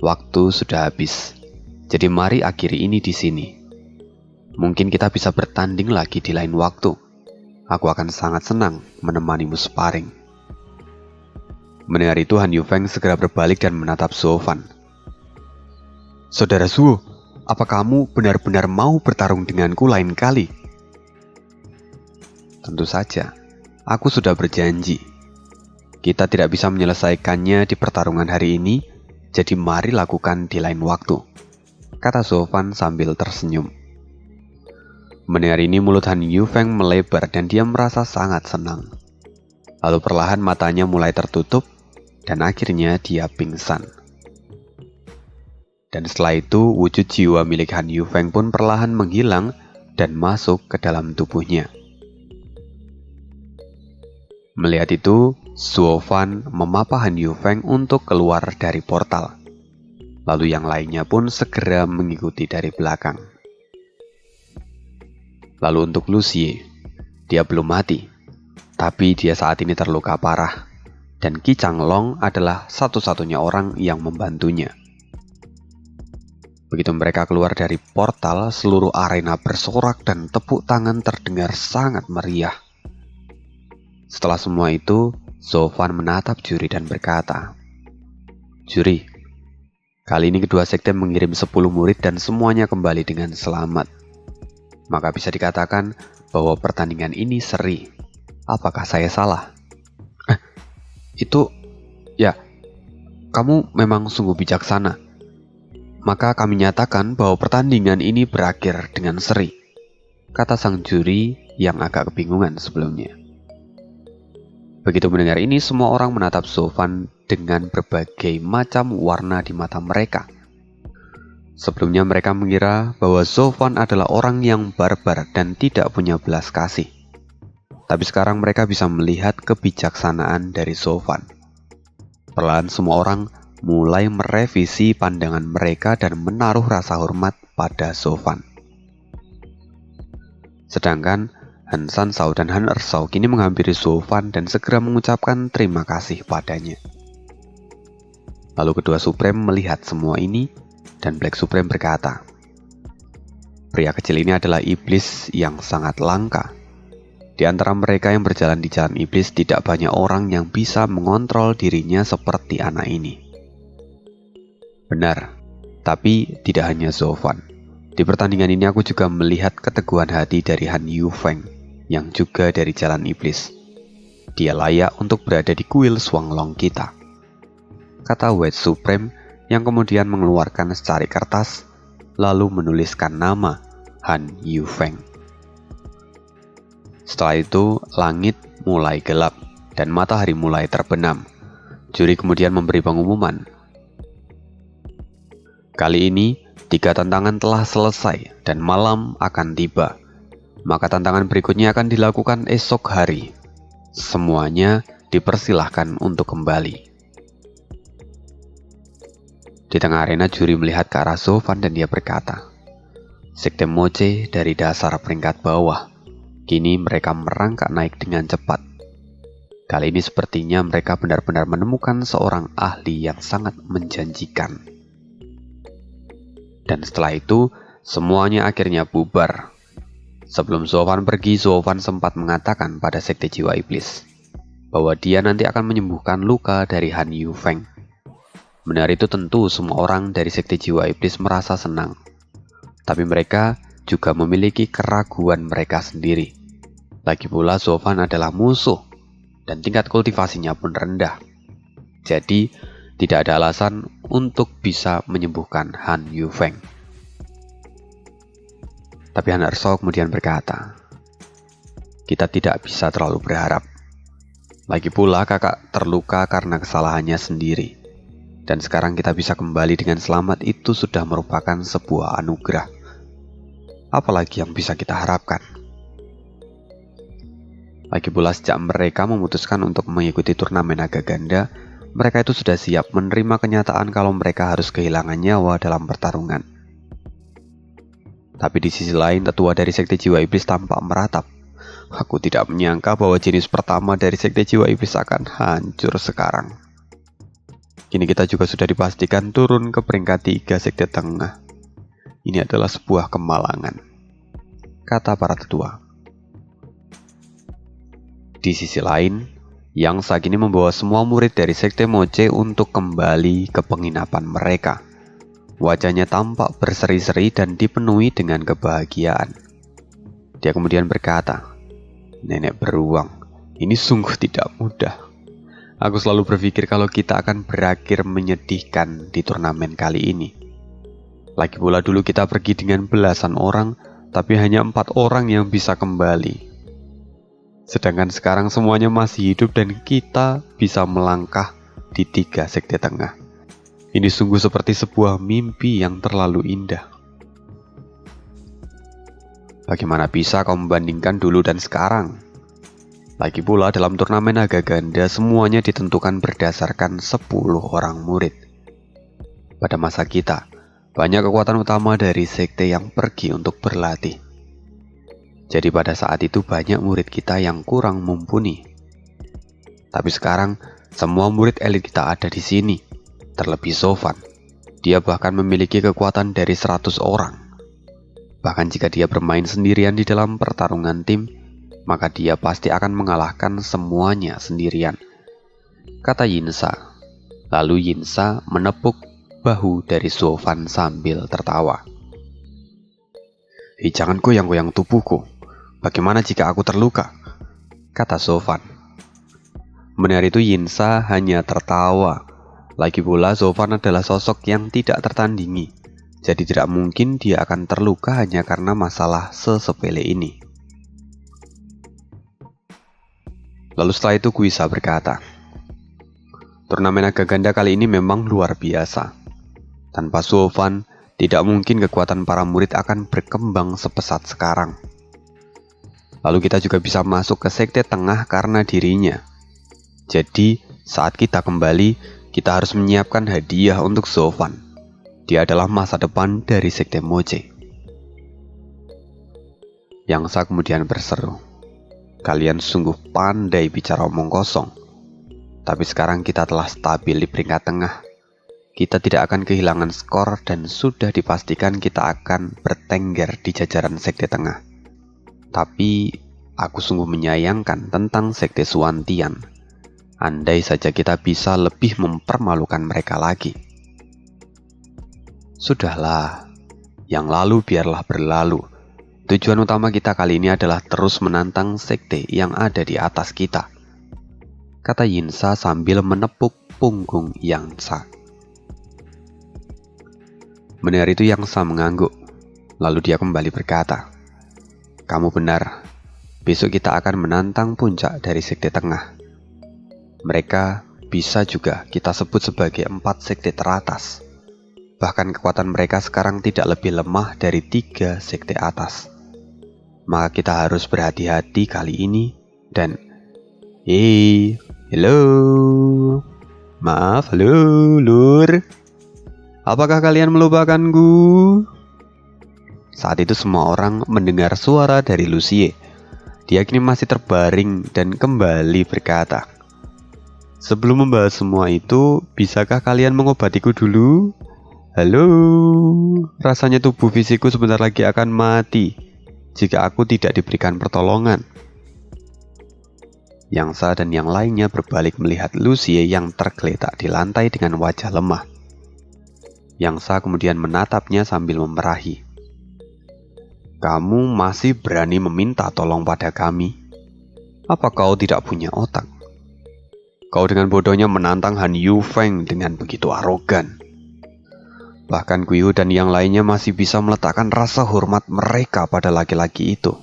waktu sudah habis. Jadi mari akhiri ini di sini. Mungkin kita bisa bertanding lagi di lain waktu. Aku akan sangat senang menemanimu sparring. Mendengar itu Han Yufeng segera berbalik dan menatap Zovan. Saudara Suo, apa kamu benar-benar mau bertarung denganku lain kali? Tentu saja, aku sudah berjanji. Kita tidak bisa menyelesaikannya di pertarungan hari ini, jadi mari lakukan di lain waktu, kata Zovan sambil tersenyum. Mendengar ini mulut Han Yufeng melebar dan dia merasa sangat senang. Lalu perlahan matanya mulai tertutup dan akhirnya dia pingsan. Dan setelah itu wujud jiwa milik Han Yufeng pun perlahan menghilang dan masuk ke dalam tubuhnya. Melihat itu, Zovan memapa Han Yufeng untuk keluar dari portal. Lalu yang lainnya pun segera mengikuti dari belakang. Lalu untuk Lucie, dia belum mati, tapi dia saat ini terluka parah. Dan Qi Changlong adalah satu-satunya orang yang membantunya. Begitu mereka keluar dari portal, seluruh arena bersorak dan tepuk tangan terdengar sangat meriah. Setelah semua itu, Zovan menatap juri dan berkata, Juri, kali ini kedua sekte mengirim 10 murid dan semuanya kembali dengan selamat. Maka bisa dikatakan bahwa pertandingan ini seri. Apakah saya salah? Kamu memang sungguh bijaksana. Maka kami nyatakan bahwa pertandingan ini berakhir dengan seri, kata sang juri yang agak kebingungan sebelumnya. Begitu mendengar ini, semua orang menatap Zovan dengan berbagai macam warna di mata mereka. Sebelumnya mereka mengira bahwa Sofwan adalah orang yang barbar dan tidak punya belas kasih. Tapi sekarang mereka bisa melihat kebijaksanaan dari Sofwan. Perlahan semua orang mulai merevisi pandangan mereka dan menaruh rasa hormat pada Sofwan. Sedangkan Han Sansao dan Han Ersao kini menghampiri Sofwan dan segera mengucapkan terima kasih padanya. Lalu kedua Supreme melihat semua ini dan Black Supreme berkata, "Pria kecil ini adalah iblis yang sangat langka. Di antara mereka yang berjalan di jalan iblis tidak banyak orang yang bisa mengontrol dirinya seperti anak ini." Benar, tapi tidak hanya Sofwan. Di pertandingan ini aku juga melihat keteguhan hati dari Han Yufeng yang juga dari jalan iblis. Dia layak untuk berada di kuil Shuanglong kita, kata White Supreme yang kemudian mengeluarkan secari kertas lalu menuliskan nama Han Yufeng. Setelah itu langit mulai gelap dan matahari mulai terbenam. Juri kemudian memberi pengumuman. Kali ini 3 tantangan telah selesai dan malam akan tiba. Maka tantangan berikutnya akan dilakukan esok hari. Semuanya dipersilahkan untuk kembali. Di tengah arena juri melihat ke arah Sofwan dan dia berkata, "Sekte Moche dari dasar peringkat bawah, kini mereka merangkak naik dengan cepat. Kali ini sepertinya mereka benar-benar menemukan seorang ahli yang sangat menjanjikan." Dan setelah itu, semuanya akhirnya bubar. Sebelum Sofwan pergi, Sofwan sempat mengatakan pada Sekte Jiwa Iblis bahwa dia nanti akan menyembuhkan luka dari Han Yufeng. Benar itu tentu semua orang dari Sekte Jiwa Iblis merasa senang. Tapi mereka juga memiliki keraguan mereka sendiri. Lagi pula Sofwan adalah musuh dan tingkat kultivasinya pun rendah. Jadi tidak ada alasan untuk bisa menyembuhkan Han Yufeng. Tapi Han Ersao kemudian berkata, "Kita tidak bisa terlalu berharap. Lagi pula kakak terluka karena kesalahannya sendiri. Dan sekarang kita bisa kembali dengan selamat itu sudah merupakan sebuah anugerah. Apalagi yang bisa kita harapkan?" Lagi pula sejak mereka memutuskan untuk mengikuti turnamen naga ganda, mereka itu sudah siap menerima kenyataan kalau mereka harus kehilangan nyawa dalam pertarungan. Tapi di sisi lain, tetua dari Sekte Jiwa Iblis tampak meratap. Aku tidak menyangka bahwa jenis pertama dari Sekte Jiwa Iblis akan hancur sekarang. Kini kita juga sudah dipastikan turun ke peringkat 3 Sekte Tengah. Ini adalah sebuah kemalangan, kata para tetua. Di sisi lain, Yang saat ini membawa semua murid dari Sekte Moche untuk kembali ke penginapan mereka. Wajahnya tampak berseri-seri dan dipenuhi dengan kebahagiaan. Dia kemudian berkata, "Nenek beruang, ini sungguh tidak mudah. Aku selalu berpikir kalau kita akan berakhir menyedihkan di turnamen kali ini. Lagi pula dulu kita pergi dengan belasan orang, tapi hanya 4 orang yang bisa kembali. Sedangkan sekarang semuanya masih hidup dan kita bisa melangkah di 3 sekte tengah. Ini sungguh seperti sebuah mimpi yang terlalu indah. Bagaimana bisa kau membandingkan dulu dan sekarang? Lagi pula dalam turnamen naga ganda semuanya ditentukan berdasarkan 10 orang murid. Pada masa kita, banyak kekuatan utama dari sekte yang pergi untuk berlatih. Jadi pada saat itu banyak murid kita yang kurang mumpuni. Tapi sekarang semua murid elit kita ada di sini. Terlebih Sofwan, dia bahkan memiliki kekuatan dari 100 orang. Bahkan jika dia bermain sendirian di dalam pertarungan tim, maka dia pasti akan mengalahkan semuanya sendirian," kata Yinsa. Lalu Yinsa menepuk bahu dari Sofwan sambil tertawa. Jangan goyang-goyang tubuhku. Bagaimana jika aku terluka?" kata Sofwan. Benar itu Yinsa hanya tertawa. Lagi pula Sofwan adalah sosok yang tidak tertandingi. Jadi tidak mungkin dia akan terluka hanya karena masalah sesepele ini. Lalu setelah itu Guisa berkata, "Turnamen naga ganda kali ini memang luar biasa. Tanpa Sofwan, Tidak mungkin kekuatan para murid akan berkembang sepesat sekarang. Lalu kita juga bisa masuk ke sekte tengah karena dirinya. Jadi, saat kita kembali, kita harus menyiapkan hadiah untuk Zovan. Dia adalah masa depan dari sekte Moche. Yangsa kemudian berseru, "Kalian sungguh pandai bicara omong kosong. Tapi sekarang kita telah stabil di peringkat tengah. Kita tidak akan kehilangan skor dan sudah dipastikan kita akan bertengger di jajaran sekte tengah. Tapi aku sungguh menyayangkan tentang sekte Suantian. Andai saja kita bisa lebih mempermalukan mereka lagi." Sudahlah, yang lalu biarlah berlalu. Tujuan utama kita kali ini adalah terus menantang sekte yang ada di atas kita, kata Yinsa sambil menepuk punggung Yangsa. Mendengar itu Yangsa mengangguk, lalu dia kembali berkata, "Kamu benar, besok kita akan menantang puncak dari sekte tengah. Mereka bisa juga kita sebut sebagai 4 sekte teratas. Bahkan kekuatan mereka sekarang tidak lebih lemah dari 3 sekte atas. Maka kita harus berhati-hati kali ini dan..." Halo. Maaf, halo, Lur. Apakah kalian melupakanku? Saat itu semua orang mendengar suara dari Lucie. Dia kini masih terbaring dan kembali berkata, "Sebelum membahas semua itu, bisakah kalian mengobatiku dulu? Halo, rasanya tubuh fisikku sebentar lagi akan mati jika aku tidak diberikan pertolongan." Yangsa dan yang lainnya berbalik melihat Lucie yang tergeletak di lantai dengan wajah lemah. Yangsa kemudian menatapnya sambil memerahi. "Kamu masih berani meminta tolong pada kami? Apa kau tidak punya otak? Kau dengan bodohnya menantang Han Yufeng dengan begitu arogan. Bahkan Guiyu dan yang lainnya masih bisa meletakkan rasa hormat mereka pada laki-laki itu.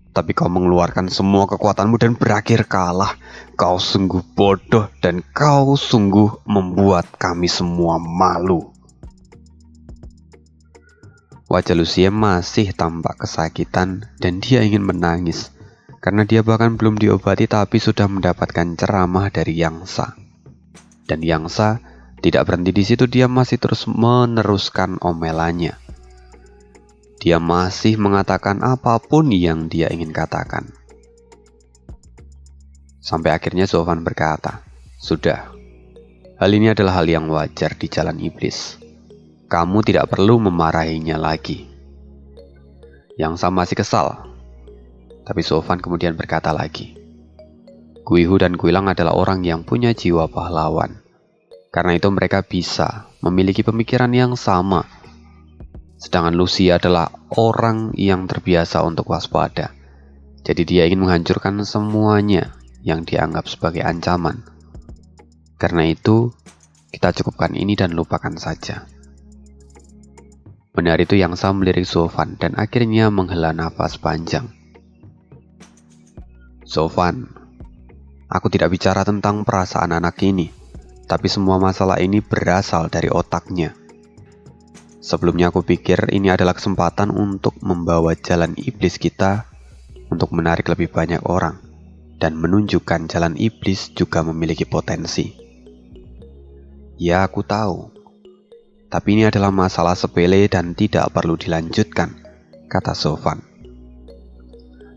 Tapi kau mengeluarkan semua kekuatanmu dan berakhir kalah. Kau sungguh bodoh dan kau sungguh membuat kami semua malu." Wajah Lucie masih tampak kesakitan dan dia ingin menangis karena dia bahkan belum diobati tapi sudah mendapatkan ceramah dari Yangsa. Dan Yangsa tidak berhenti di situ, dia masih terus meneruskan omelannya. Dia masih mengatakan apapun yang dia ingin katakan. Sampai akhirnya Zovan berkata, "Sudah, hal ini adalah hal yang wajar di jalan iblis. Kamu tidak perlu memarahinya lagi." Yangsa masih kesal. Tapi Zovan kemudian berkata lagi, "Guihu dan Guilang adalah orang yang punya jiwa pahlawan. Karena itu mereka bisa memiliki pemikiran yang sama. Sedangkan Lucie adalah orang yang terbiasa untuk waspada. Jadi dia ingin menghancurkan semuanya yang dianggap sebagai ancaman. Karena itu, kita cukupkan ini dan lupakan saja." Benar itu Yangsa melirik Zovan dan akhirnya menghela nafas panjang. "Zovan, aku tidak bicara tentang perasaan anak ini, tapi semua masalah ini berasal dari otaknya. Sebelumnya aku pikir ini adalah kesempatan untuk membawa jalan iblis kita untuk menarik lebih banyak orang dan menunjukkan jalan iblis juga memiliki potensi. Ya, aku tahu. Tapi ini adalah masalah sepele dan tidak perlu dilanjutkan," kata Zovan.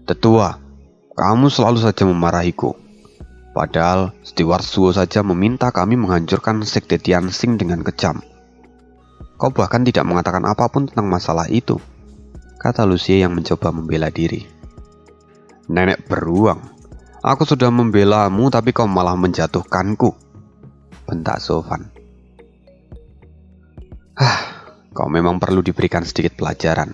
"Tetua, kamu selalu saja memarahiku. Padahal Steward Suo saja meminta kami menghancurkan sekte Tianxing dengan kejam. Kau bahkan tidak mengatakan apapun tentang masalah itu," kata Lucie yang mencoba membela diri. "Nenek beruang, aku sudah membelamu tapi kau malah menjatuhkanku," bentak Zovan. Kau memang perlu diberikan sedikit pelajaran.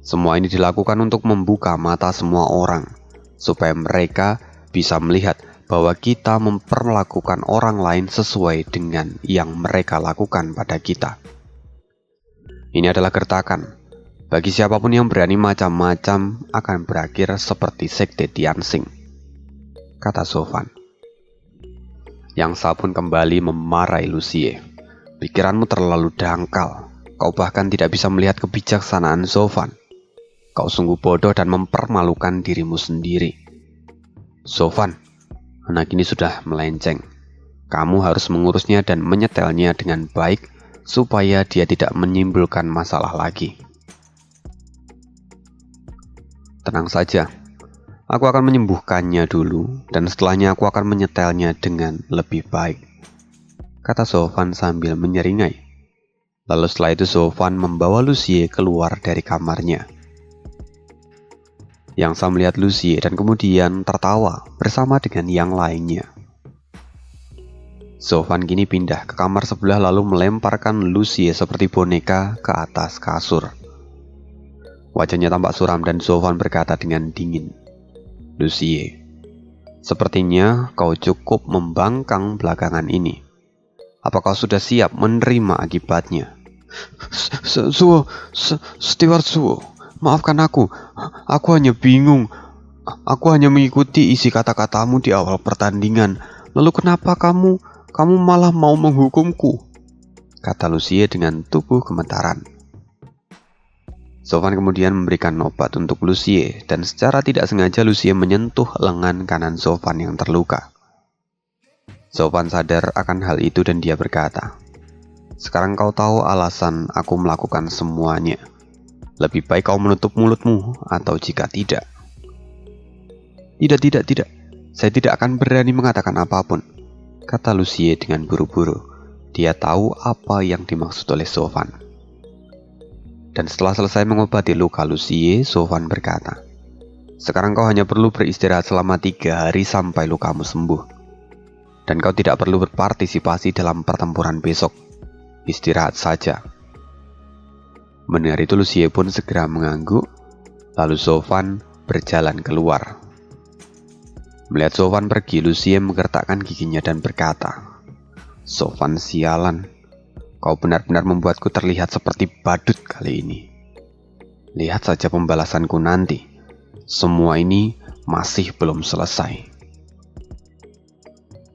Semua ini dilakukan untuk membuka mata semua orang, supaya mereka bisa melihat bahwa kita memperlakukan orang lain sesuai dengan yang mereka lakukan pada kita. Ini adalah gertakan. Bagi siapapun yang berani macam-macam akan berakhir seperti sekte Tianxing," kata Zovan. Yangsa pun kembali memarahi Lucie. Pikiranmu terlalu dangkal. Kau bahkan tidak bisa melihat kebijaksanaan Sofan. Kau sungguh bodoh dan mempermalukan dirimu sendiri. Sofan, anak ini sudah melenceng. Kamu harus mengurusnya dan menyetelnya dengan baik supaya dia tidak menimbulkan masalah lagi. Tenang saja, aku akan menyembuhkannya dulu dan setelahnya aku akan menyetelnya dengan lebih baik, kata Sofan sambil menyeringai. Lalu setelah itu Sofan membawa Lucie keluar dari kamarnya. Yang Sa melihat Lucie dan kemudian tertawa bersama dengan yang lainnya. Sofan kini pindah ke kamar sebelah lalu melemparkan Lucie seperti boneka ke atas kasur. Wajahnya tampak suram dan Sofan berkata dengan dingin, "Lucie, sepertinya kau cukup membangkang belakangan ini. Apa kau sudah siap menerima akibatnya?" Steward Suo, maafkan aku hanya bingung. Aku hanya mengikuti isi kata-katamu di awal pertandingan. Lalu kenapa kamu malah mau menghukumku? Kata Lucie dengan tubuh gemetaran. Sofan kemudian memberikan obat untuk Lucie dan secara tidak sengaja Lucie menyentuh lengan kanan Sofan yang terluka. Sofan sadar akan hal itu dan dia berkata, "Sekarang kau tahu alasan aku melakukan semuanya. Lebih baik kau menutup mulutmu atau jika tidak." Tidak. Saya tidak akan berani mengatakan apapun, kata Lucie dengan buru-buru. Dia tahu apa yang dimaksud oleh Sofan. Dan setelah selesai mengobati luka Lucie, Sofan berkata, "Sekarang kau hanya perlu beristirahat selama 3 hari sampai lukamu sembuh. Dan kau tidak perlu berpartisipasi dalam pertempuran besok. Istirahat saja." Mendengar itu Lucie pun segera mengangguk, lalu Sofan berjalan keluar. Melihat Sofan pergi, Lucie menggertakkan giginya dan berkata, "Sofan sialan, kau benar-benar membuatku terlihat seperti badut kali ini. Lihat saja pembalasanku nanti. Semua ini masih belum selesai."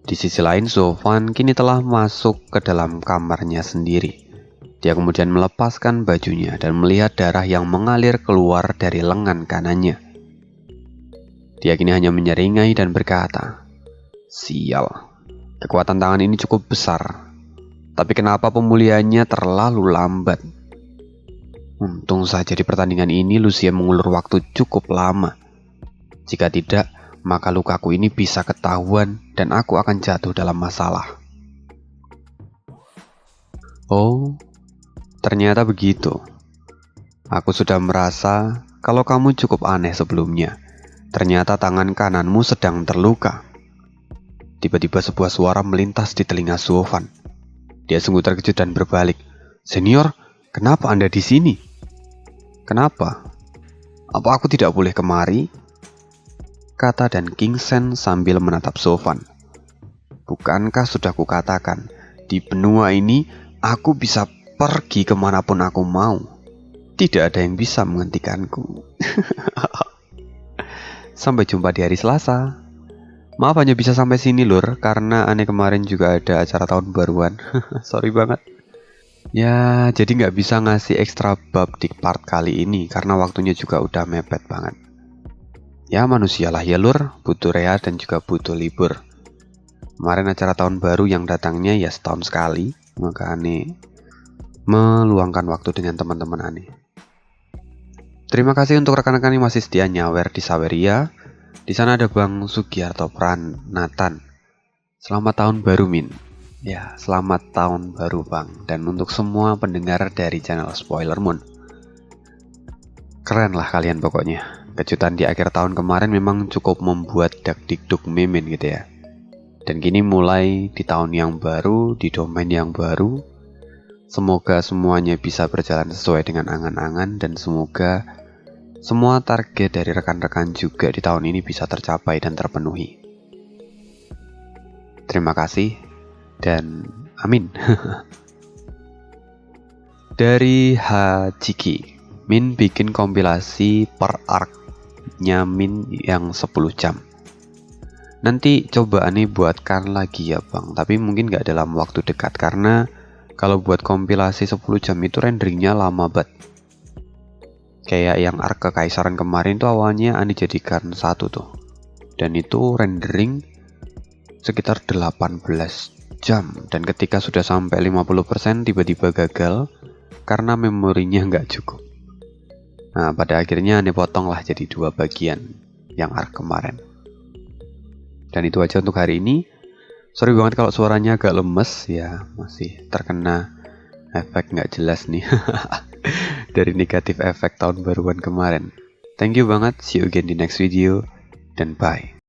Di sisi lain, Sofan kini telah masuk ke dalam kamarnya sendiri. Dia kemudian melepaskan bajunya dan melihat darah yang mengalir keluar dari lengan kanannya. Dia kini hanya menyeringai dan berkata, "Sial, kekuatan tangan ini cukup besar. Tapi kenapa pemulihannya terlalu lambat? Untung saja di pertandingan ini Lucie mengulur waktu cukup lama. Jika tidak, maka lukaku ini bisa ketahuan dan aku akan jatuh dalam masalah." Oh, ternyata begitu. Aku sudah merasa kalau kamu cukup aneh sebelumnya. Ternyata tangan kananmu sedang terluka. Tiba-tiba sebuah suara melintas di telinga Sofan. Dia sungguh terkejut dan berbalik. "Senior, kenapa Anda di sini?" "Kenapa? Apa aku tidak boleh kemari?" kata Dan Kingsen sambil menatap Sofan. "Bukankah sudah kukatakan, di benua ini aku bisa pergi kemanapun aku mau. Tidak ada yang bisa menghentikanku." Sampai jumpa di hari Selasa. Maaf hanya bisa sampai sini lur, karena aneh kemarin juga ada acara tahun baruan. Sorry banget. Ya, jadi nggak bisa ngasih ekstra bab di part kali ini karena waktunya juga udah mepet banget. Ya manusialah ya lur, butuh rehat dan juga butuh libur. Kemarin acara tahun baru yang datangnya ya setahun sekali, maka aneh meluangkan waktu dengan teman-teman aneh. Terima kasih untuk rekan-rekan yang masih setia nyawer di Saweria. Di sana ada Bang Sugiarto Pranatan. Selamat tahun baru Min. Ya, selamat tahun baru Bang. Dan untuk semua pendengar dari channel Spoiler Moon. Keren lah kalian pokoknya. Kejutan di akhir tahun kemarin memang cukup membuat dak-dikduk mimin gitu ya. Dan kini mulai di tahun yang baru, di domain yang baru. Semoga semuanya bisa berjalan sesuai dengan angan-angan dan semoga semua target dari rekan-rekan juga di tahun ini bisa tercapai dan terpenuhi. Terima kasih dan amin. Dari Hajiki, Min bikin kompilasi per arc-nya Min yang 10 jam. Nanti coba nih buatkan lagi ya Bang, tapi mungkin gak dalam waktu dekat karena Kalau buat kompilasi 10 jam itu renderingnya lama banget. Kayak yang Ark Kekaisaran kemarin tuh awalnya dijadikan 1 tuh. Dan itu rendering sekitar 18 jam. Dan ketika sudah sampai 50% tiba-tiba gagal karena memorinya nggak cukup. Nah, pada akhirnya potonglah jadi 2 bagian yang Ark kemarin. Dan itu aja untuk hari ini. Sorry banget kalau suaranya agak lemes, ya masih terkena efek nggak jelas nih dari negatif efek tahun baruan kemarin. Thank you banget, see you again di next video, dan bye.